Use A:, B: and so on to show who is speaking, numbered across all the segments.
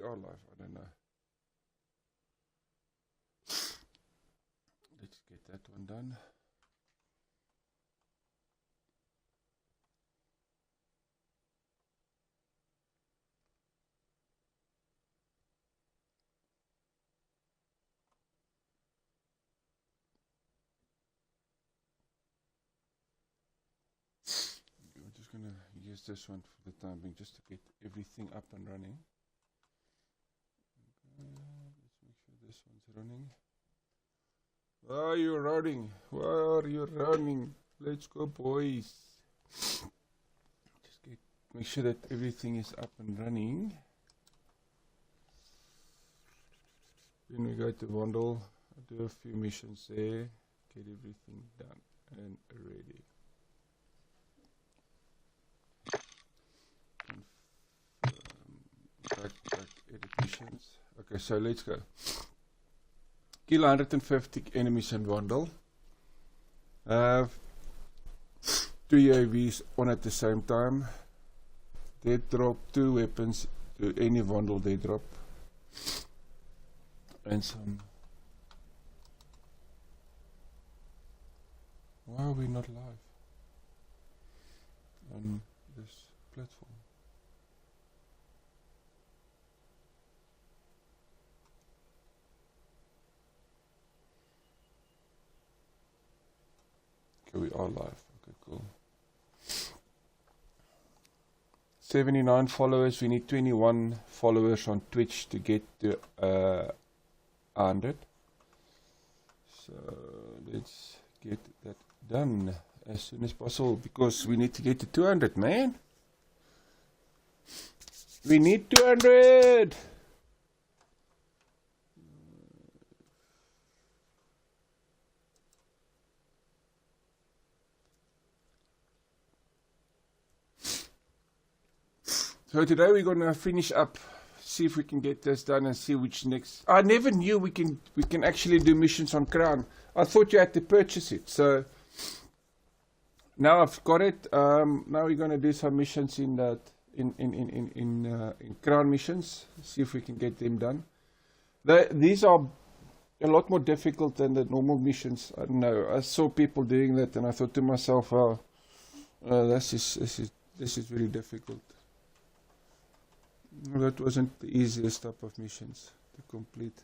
A: are live. I don't know. Let's get that one done. We're just going to use this one for the time being just to get everything up and running. Let's make sure this one's running. Why are you running? Why are you running? Let's go, boys. Just make sure that everything is up and running. Then we go to Vandal, do a few missions there, get everything done and ready. Back, edit missions. Okay, so let's go. Kill 150 enemies in Vandal. Have 2 UAVs on at the same time. Dead drop 2 weapons to any Vandal dead drop. And some. Why are we not live on this platform? Okay, we are live. Okay, cool. 79 followers. We need 21 followers on Twitch to get to 100. So let's get that done as soon as possible because we need to get to 200, man. We need 200. So today we're gonna finish up, see if we can get this done and see which next. I never knew we can actually do missions on Crown. I thought you had to purchase it. So now I've got it. Now we're gonna do some missions in that in Crown missions. See if we can get them done. These are a lot more difficult than the normal missions. I don't know. I saw people doing that and I thought to myself, oh, this is very difficult. That wasn't the easiest type of missions to complete.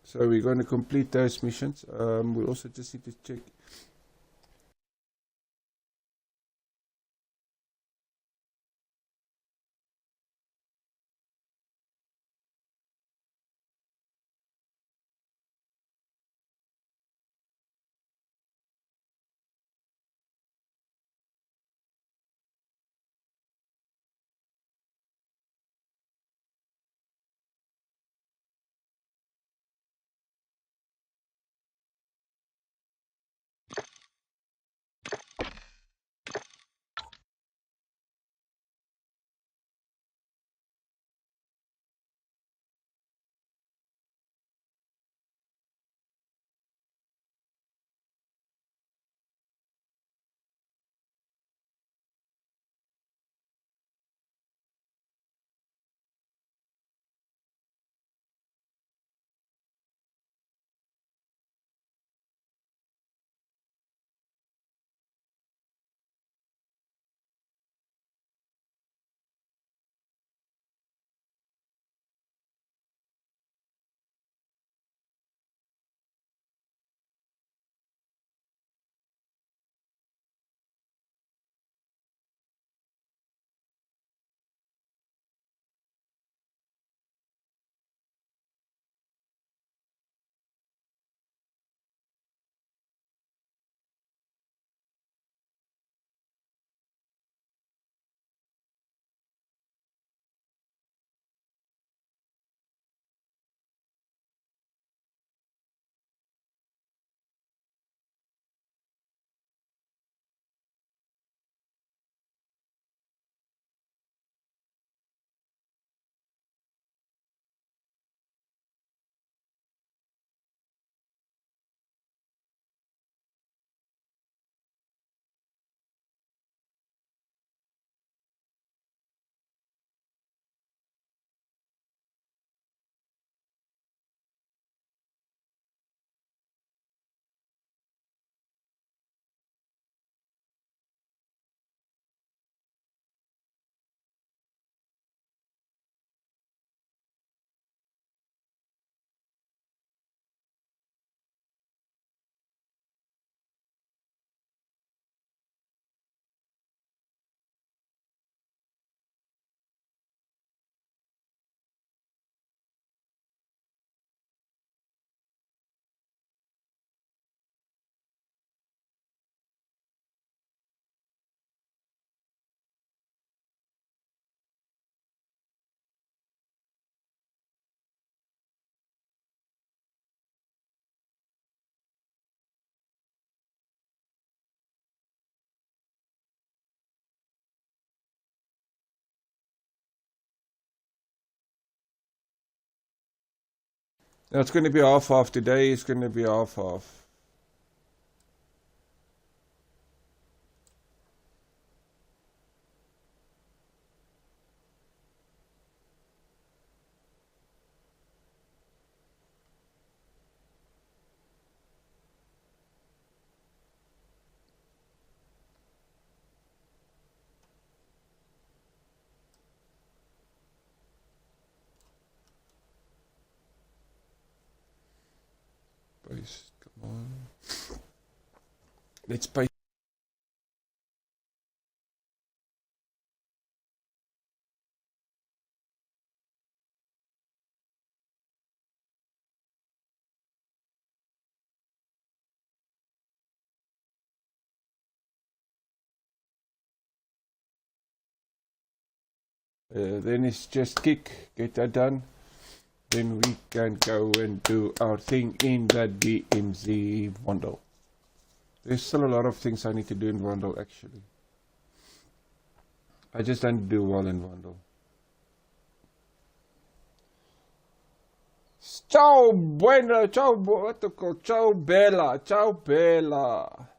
A: So we're going to complete those missions. We also just need to check. Now it's going to be half-half. Today it's going to be half-half. Paste, come on. Let's paste. Then it's just kick, get that done. Then we can go and do our thing in the DMZ Wandel. There's still a lot of things I need to do in Wandel actually. I just don't do well in Wandel. Ciao bueno, ciao, what to call, ciao bella, ciao bella.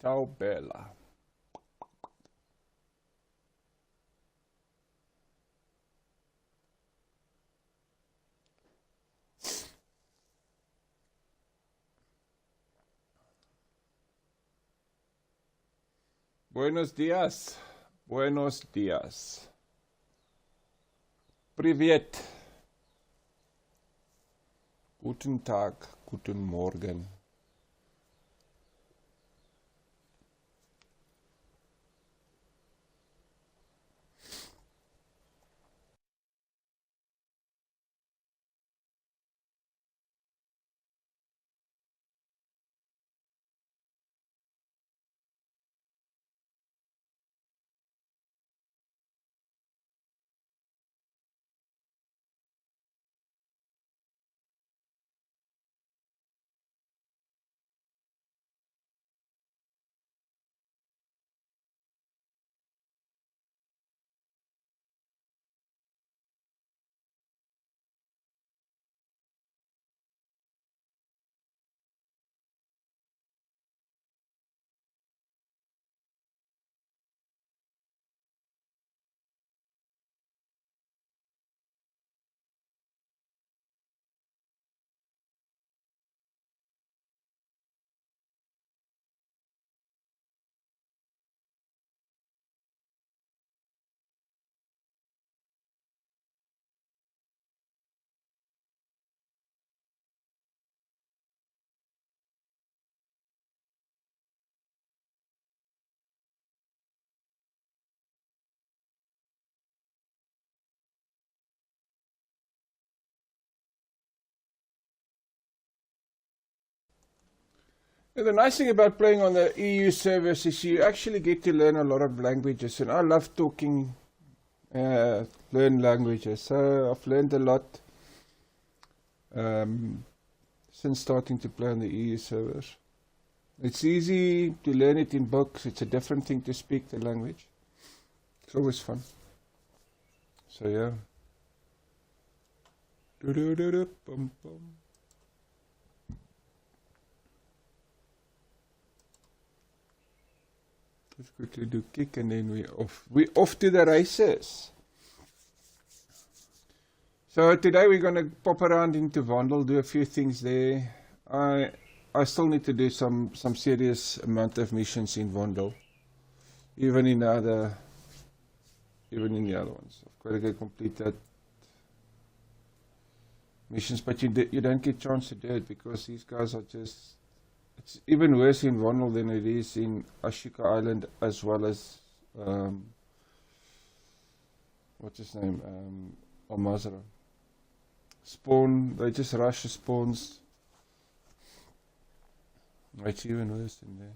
A: Ciao bella. Buenos días. Buenos días. Привет. Guten Tag. Guten Morgen. Yeah, the nice thing about playing on the EU servers is you actually get to learn a lot of languages, and I love talking, learn languages. So I've learned a lot since starting to play on the EU servers. It's easy to learn it in books. It's a different thing to speak the language. It's always fun. So yeah. Bum, bum. Let's quickly do kick and then we off to the races. So today we're going to pop around into Vondel, do a few things there. I still need to do some serious amount of missions in Vondel, even in the other ones. I've got to go complete that missions, but you don't get a chance to do it because these guys are just. It's even worse in Vondel than it is in Ashoka Island, as well as what's his name, Almazra. Spawn, they just rush the spawns. It's even worse in there.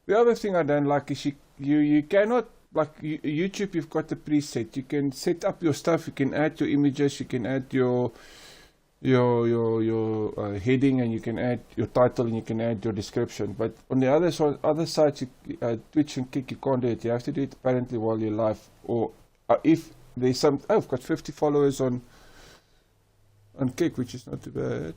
A: The other thing I don't like is you cannot, like YouTube, you've got the preset. You can set up your stuff, you can add your images, you can add your heading, and you can add your title, and you can add your description. But on the other sides, Twitch and Kick, you can't do it. You have to do it apparently while you're live, or if there's some. Oh, I've got 50 followers on Kick, which is not too bad.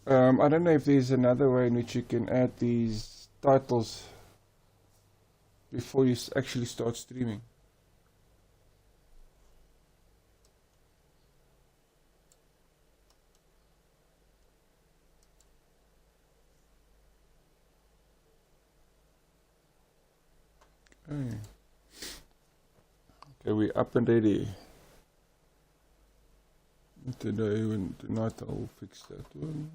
A: I don't know if there's another way in which you can add these titles before you actually start streaming. Okay, we're up and ready. Tonight I'll fix that one.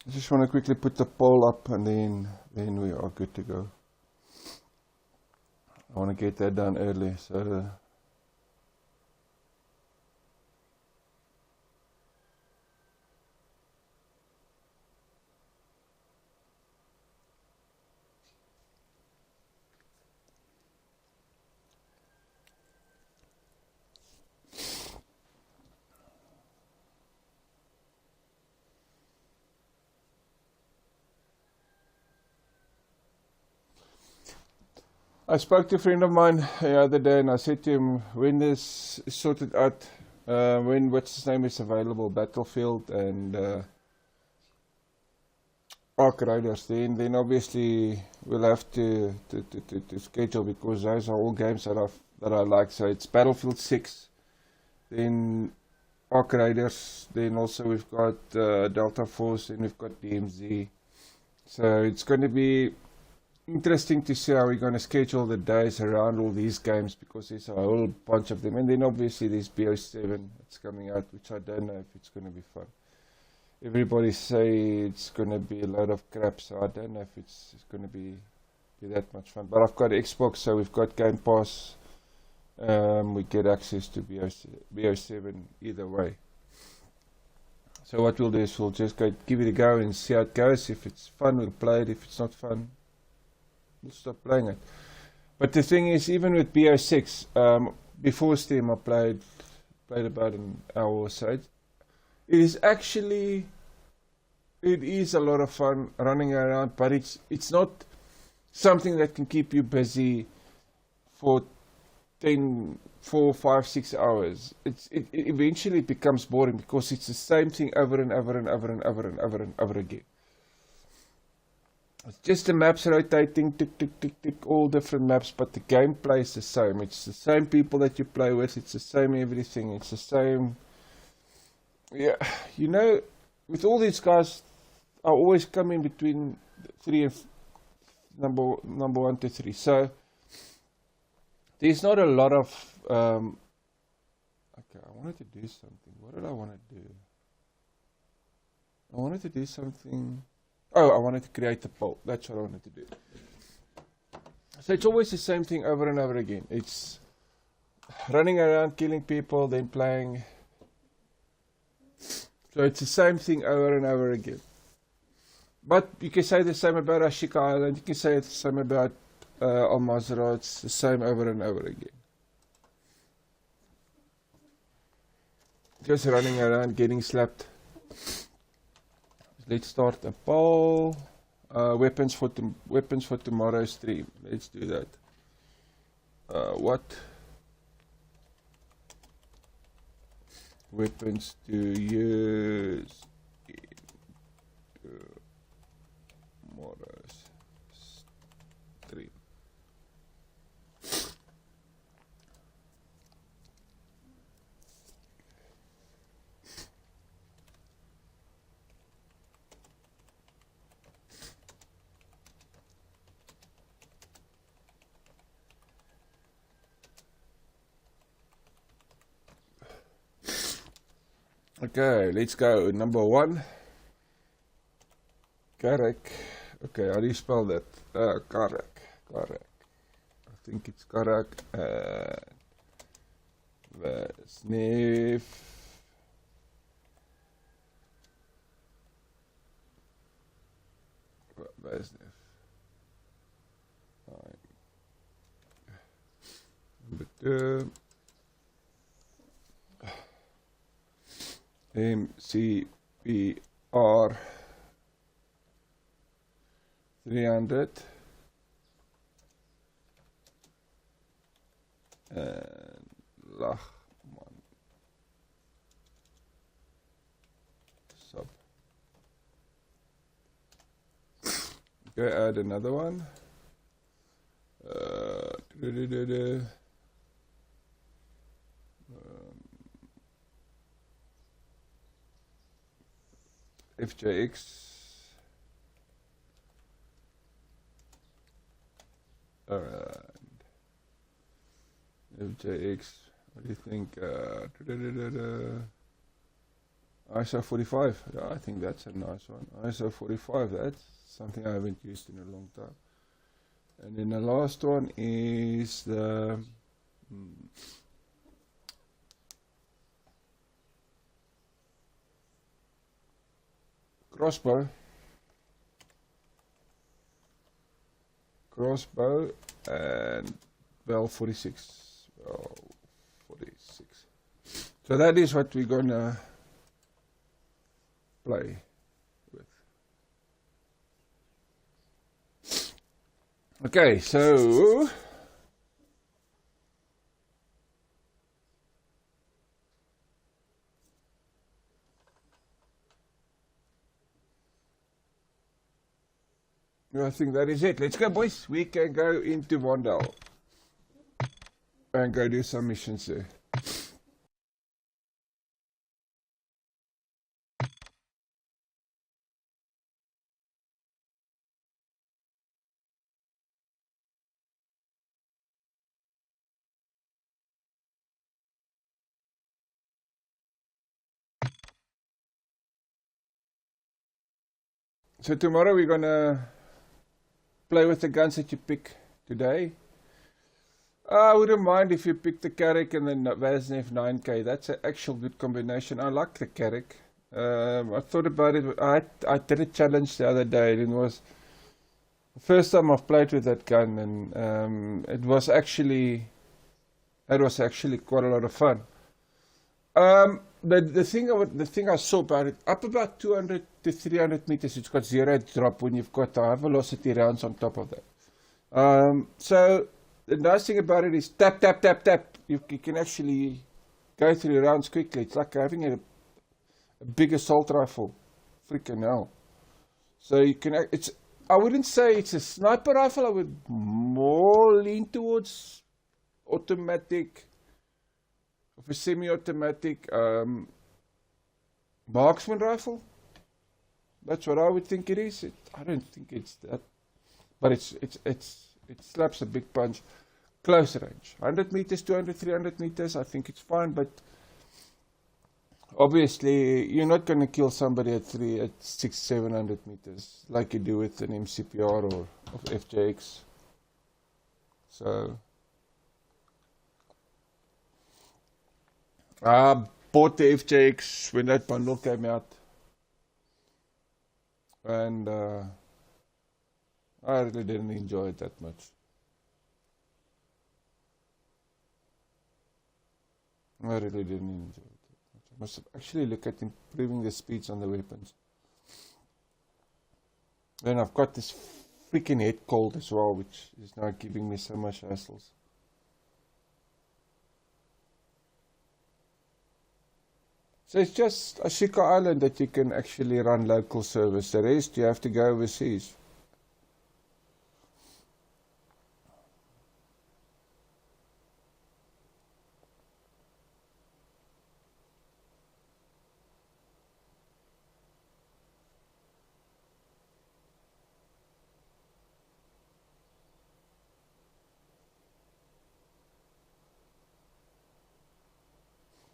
A: I just want to quickly put the poll up, and then we are good to go. I want to get that done early, so I spoke to a friend of mine the other day, and I said to him, when this is sorted out, when what's his name is available, Battlefield and Ark Raiders, then obviously we'll have to schedule, because those are all games that I like. So it's Battlefield 6, then Ark Raiders, then also we've got Delta Force, and we've got DMZ. So it's going to be interesting to see how we're going to schedule the days around all these games, because there's a whole bunch of them. And then obviously there's BO7 that's coming out, which I don't know if it's going to be fun. Everybody say it's going to be a load of crap, so I don't know if it's going to be that much fun. But I've got Xbox, so we've got Game Pass. We get access to BO7 either way. So what we'll do is we'll just go give it a go and see how it goes. If it's fun, we'll play it. If it's not fun, we'll stop playing it. But the thing is, even with BO6, before Steam, I played about an hour or so. It is a lot of fun running around, but it's not something that can keep you busy for 4, 5, 6 hours. It eventually becomes boring, because it's the same thing over and over and over and over and over and over again. It's just the maps rotating, tick, tick, tick, tick, all different maps, but the gameplay is the same. It's the same people that you play with, it's the same everything, it's the same. Yeah, you know, with all these guys, I always come in between 3 and number 1 to 3. So there's not a lot of. Okay, I wanted to do something. What did I want to do? I wanted to do something. Oh, I wanted to create a poll. That's what I wanted to do. So it's always the same thing over and over again. It's running around, killing people, then playing. So it's the same thing over and over again. But you can say the same about Ashika Island. You can say the same about Al Mazrah. It's the same over and over again. Just running around, getting slapped. Let's start a poll. Weapons for tomorrow's stream. Let's do that. What weapons to use in tomorrow's stream? Okay, let's go. Number 1. Karak. Okay, how do you spell that? Karak. I think it's Karak. Sniff. Number 2. MCPR 300 and Lachman sub. Okay, add another one. FJX. Alright. FJX. What do you think? ISO 45. Yeah, I think that's a nice one. ISO 45. That's something I haven't used in a long time. And then the last one is the crossbow and bell 46. So that is what we're gonna play with. Okay, so I think that is it. Let's go, boys. We can go into Vondel and go do some missions there. So tomorrow we're gonna play with the guns that you pick today. I wouldn't mind if you pick the Carrick and the Vaznev 9K. That's an actual good combination. I like the Carrick. I thought about it. I did a challenge the other day, and it was the first time I've played with that gun, and it was actually quite a lot of fun. The thing I saw about it, up about 200 to 300 meters, it's got 0 drop when you've got high velocity rounds on top of that. So the nice thing about it is tap, tap, tap, tap. You can actually go through rounds quickly. It's like having a big assault rifle. Freaking hell. So you can, I wouldn't say it's a sniper rifle. I would more lean towards automatic, of a semi-automatic marksman rifle. That's what I would think it is. I don't think it's that, but it slaps a big punch. Close range, 100 meters, 200, 300 meters. I think it's fine, but Obviously, you're not going to kill somebody at 700 meters like you do with an MCPR or of FJX. So, I bought the FJX when that bundle came out, and I really didn't enjoy it that much. I really didn't enjoy it. I must actually look at improving the speeds on the weapons. Then I've got this freaking head cold as well, which is now giving me so much hassles. So it's just Ashika Island that you can actually run local service. The rest you have to go overseas.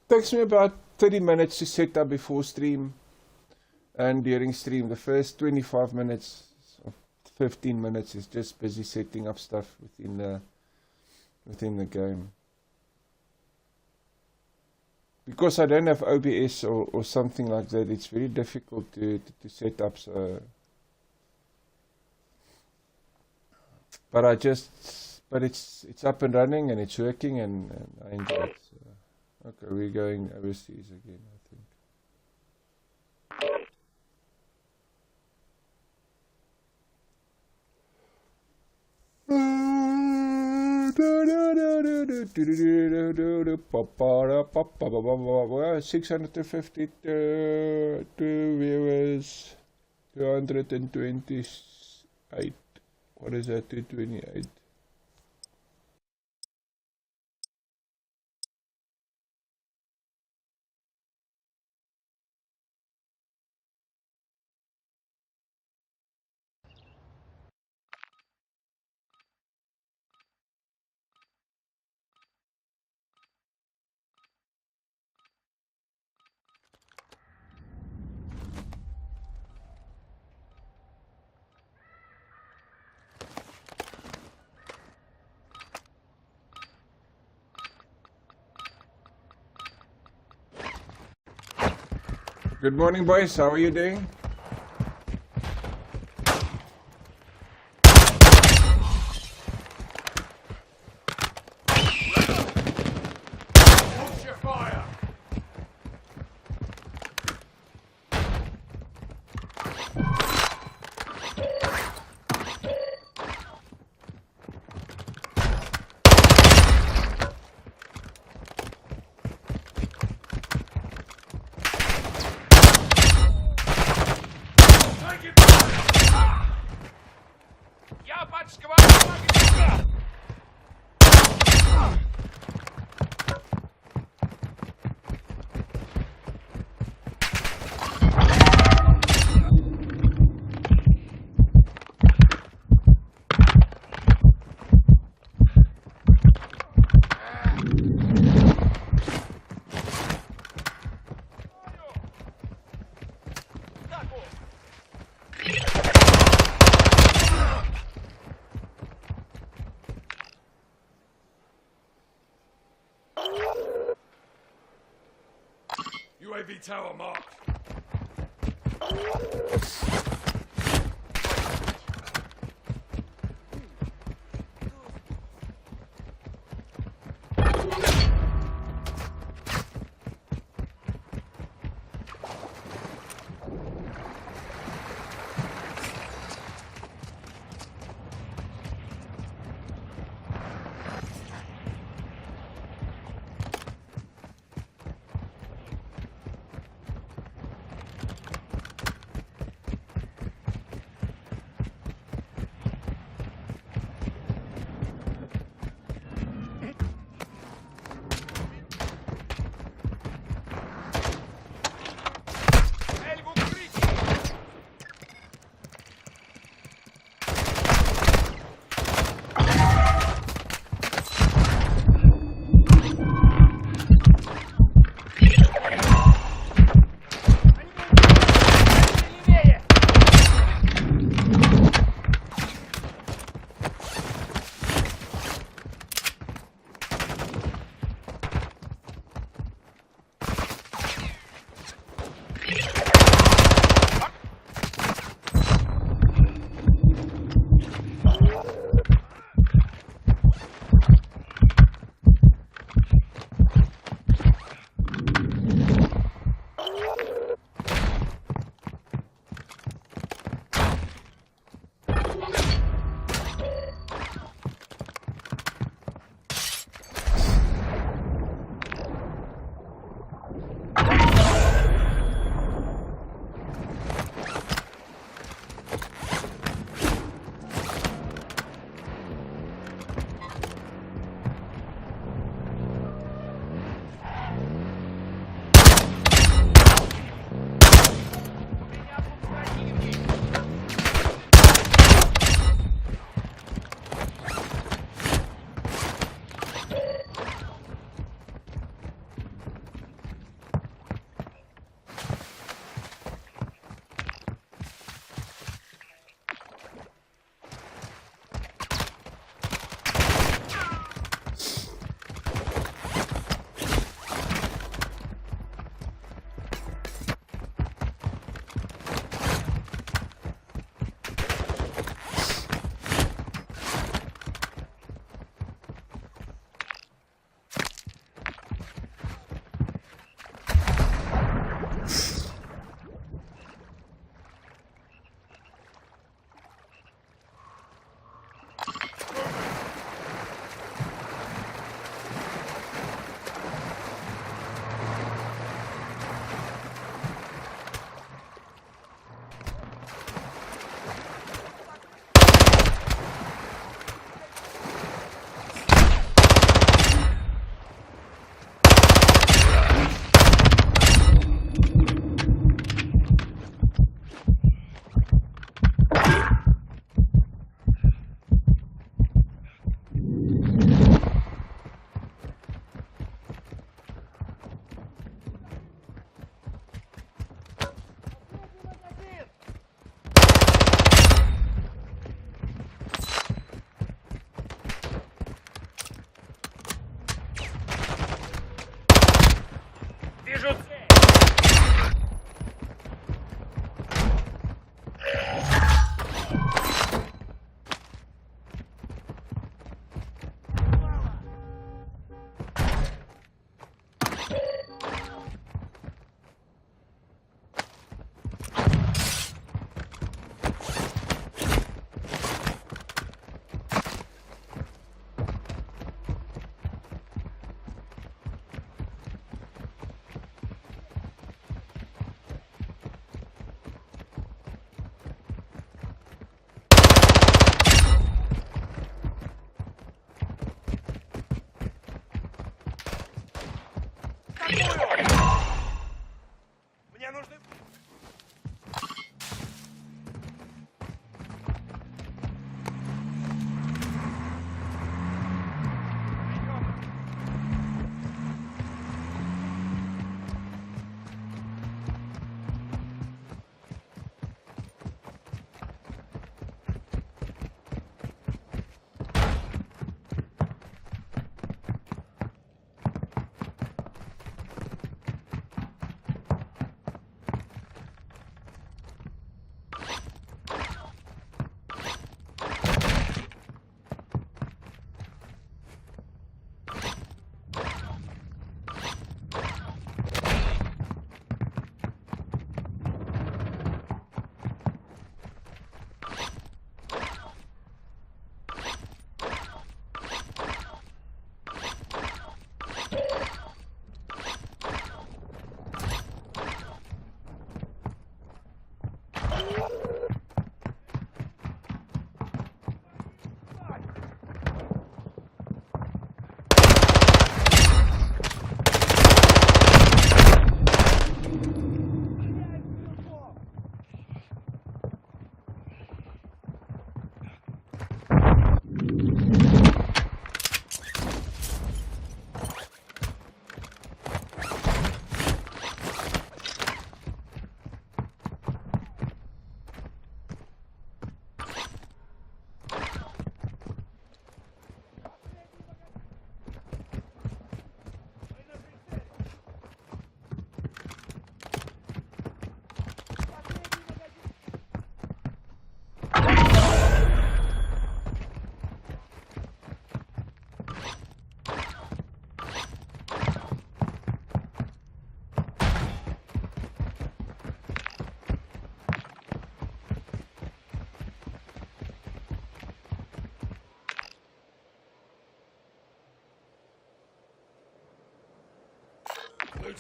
A: Takes me about 30 minutes to set up before stream and during stream. The first 25 minutes or 15 minutes is just busy setting up stuff within the game. Because I don't have OBS or something like that, it's very difficult to set up. So, but it's up and running and it's working and I enjoy it. So. Okay, we're going overseas again, I think. Well, 652 viewers, 228. What is that? 228. Good morning, boys. How are you doing?
B: Hold your fire! UAV tower marked.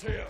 B: here.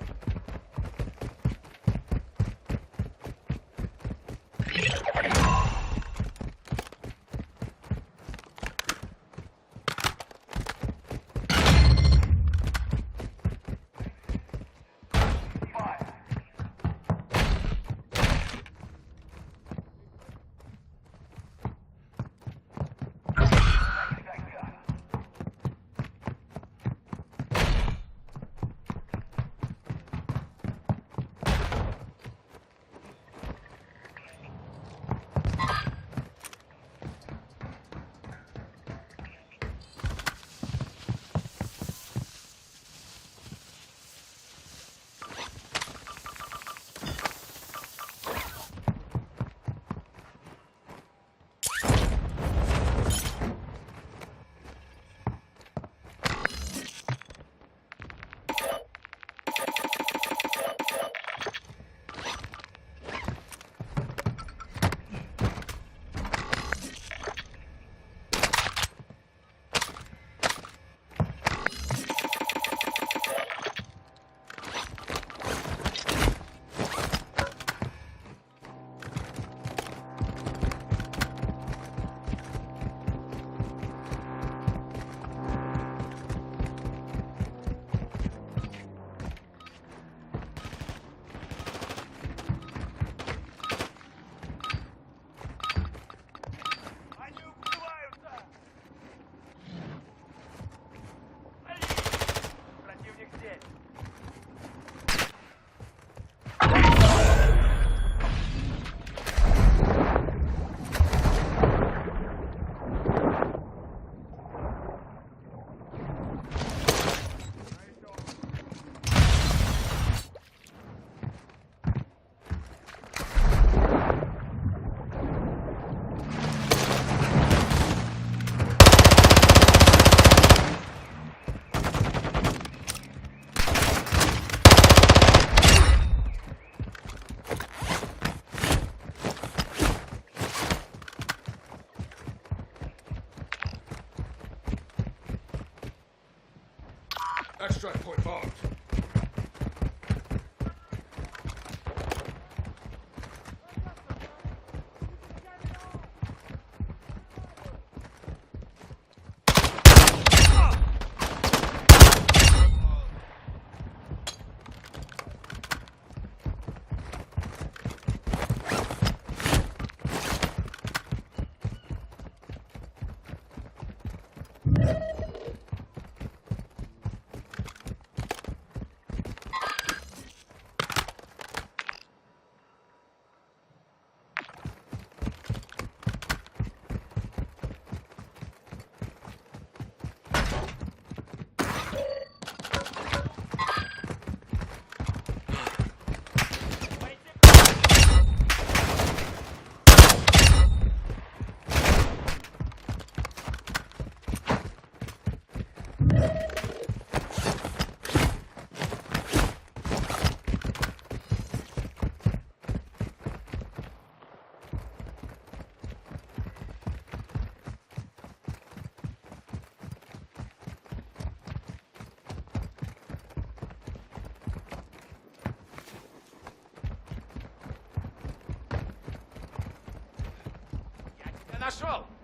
B: Extract point marked.
C: Нашел!